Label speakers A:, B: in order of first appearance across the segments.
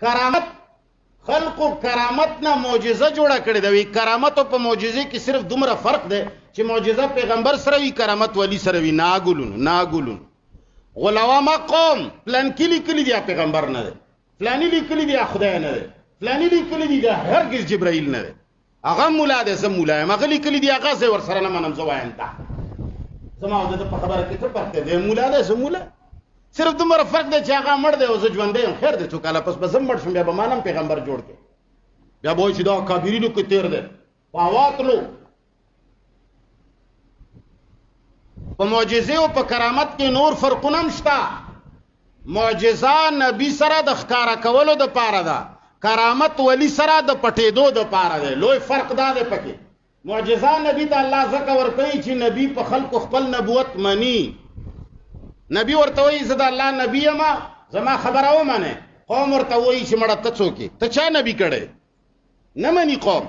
A: کرامت خلقو کرامت نه معجزه جوړه کړې ده. وی کرامت او په معجزه کې صرف دومره فرق دی چې معجزه پیغمبر سره وی، کرامت ولی سره وی. ناګلون غلاما قوم پلان کلی کلی دی پیغمبر نه دی، فلانی لیکلی دی خدای نه دی، فلانی لیکلی دی هرگز جبرائیل نه دی. هغه مولا دی، زه مولا یم. هغه لیکلی دی هغه زه ورسره نه منم، زه وایم دا زما او د په خبره کې څه فرق دی؟ مولا دی، زه مولا. صرف دومره فرق دی چې هغه مړ دی او زه ژوندی یم. خیر دی څو کاله پس به زه مړ شم، بیا به مانم پیغمبر جوړ کړي، بیا به وایي چې دا کابرینو کې تیر دی په هوا تلو. په معجزې او په کرامت کې نور فرقونه هم شته. معجزه نبی سره د ښکارا کولو د پاره ده، کرامت ولی سره د پټېدو د پاره ده. لوی فرق دا دی پکې. معجزه نبی ته الله ځکه ورکوي چې نبی په خلکو خپل نبوت مني. نبی ورته وایي زه د الله نبی یم، زما خبره ومنه. قوم ورته وایي چې مړه ته څوک یې؟ ته چا نبی کړی؟ نه مني قوم.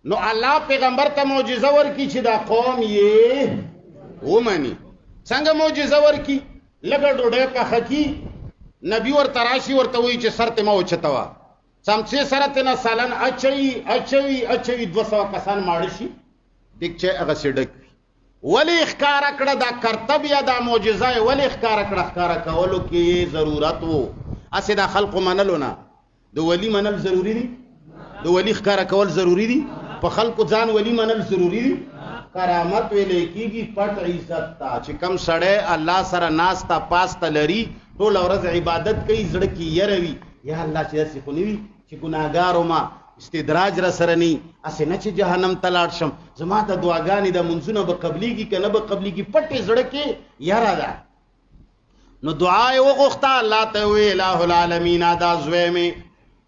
A: نو الله پیغمبر ته معجزه ورکي چې دا قوم یې ومني. څنګه معجزه ورکي؟ لږه ډوډۍ پخه کی، نبی ورته راشي ورته وایي چې سر ته ما اوچته وه، څمڅې سره تېنه سالن اچوي 200 کسان ماړه شي، ډیکچی هغسې ډک وي. ولې ښکاره کړه دا کرتب یا دا معجزه یې ولې ښکاره کړه؟ ښکاره کولو کې ضرورت و. هسې دا خلقو منلو نه. د ولی منل ضروري دي؟ د ولی ښکاره کول ضروري دي؟ په خلقو ځان ولی منل ضروري دي؟ کرامت ویلې کېږي پټ عزت ته چې کم سړی الله سره ناسته پاسته لري، ټوله ورځ عبادت کوي، زړه کې یره وي یا الله چې داسې خو نه وي چې ګناهګار وم، استدراج را سره نه، هسې نه چې جهنم ته لاړ شم، زما د دعاګانې د منځونه به قبلیږي که نه به قبلیږي، پټې زړه کې یره ده. نو دعا یې وغوښته، الله ته وی الہ العالمین دا زوی مې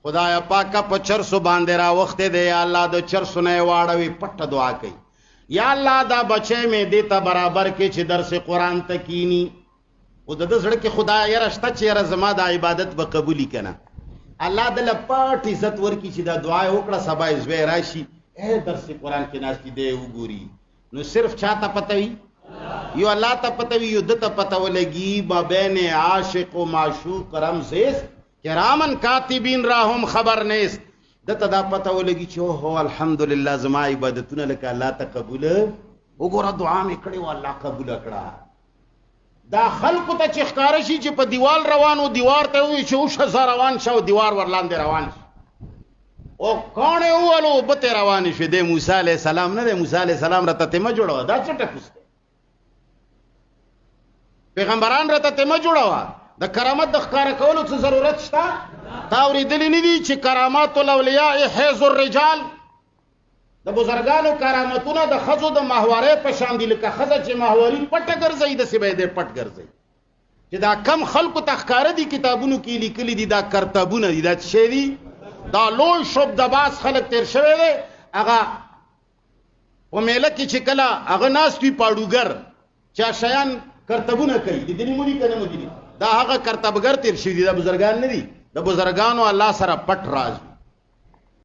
A: خدای پاکه په چرسو باندې راوختی دی، یا الله د چرسو نه یې واړوي. پټه دعا کوي، یا الله دا بچی مې دې ته برابر کې چې درس قرآن ته کینی. خو د ده زړه کې خدای یره شته چې یره زما د عبادت به قبولي که نه. الله دله پټ عزت ورکړي چې دا دعا یې وکړه، سبا یې زوی راشي درس قرآن کې ناست دی وګوري. نو صرف چا ته پته وي؟ یو الله ته پته وي، یو ده ته پته ولګي. مابین عاشق و معشوق رمزیست کرامن کاتبین راهم خبر نیست. ده ته دا پته ولګي چې اوهو الحمدلله زما عبادتونه لکه الله ته قبوله. وګوره دعا مې کړې و الله قبوله کړه. دا خلقو ته چې ښکاره شي چې په دیوال روان و، دیوار ته ووایي چې اوشه زه روان شه او دیوار ورلاندې روان شي، او کاڼې وولو اوبه ترې روانې شوې. دی موسی علیه السلام نه دی؟ موسی علیه السلام راته تیمه جوړوه، دا څه ټکوس دی؟ پیغمبران راته تیمه جوړوه. د کرامت د ښکاره کولو څه ضرورت شته؟ تا اورېدلي نه دي چې کرامات الاولیاء حیض الرجال؟ د بزرګانو کرامتونه د ښځو د ماهوارۍ په شان دي. لکه ښځه چې ماهواري پټه ګرځوي داسې به یې دی پټ ګرځوي. چې دا کم خلکو ته ښکاره دي کتابونو کې لیکلي دي، دا کرتبونه دي، دا څه شی دي؟ دا لوی شبدباز خلک تیر شوی دی. هغه په میله کې چې کله هغه ناست وي پاړوګر چې شیان کرتبونه کوي، لیدلي مو دي که نه مو دي؟ دا هغه کرتبګر تیر شوي دي، دا بزرګان نه دي. د بزرګانو الله سره پټ راز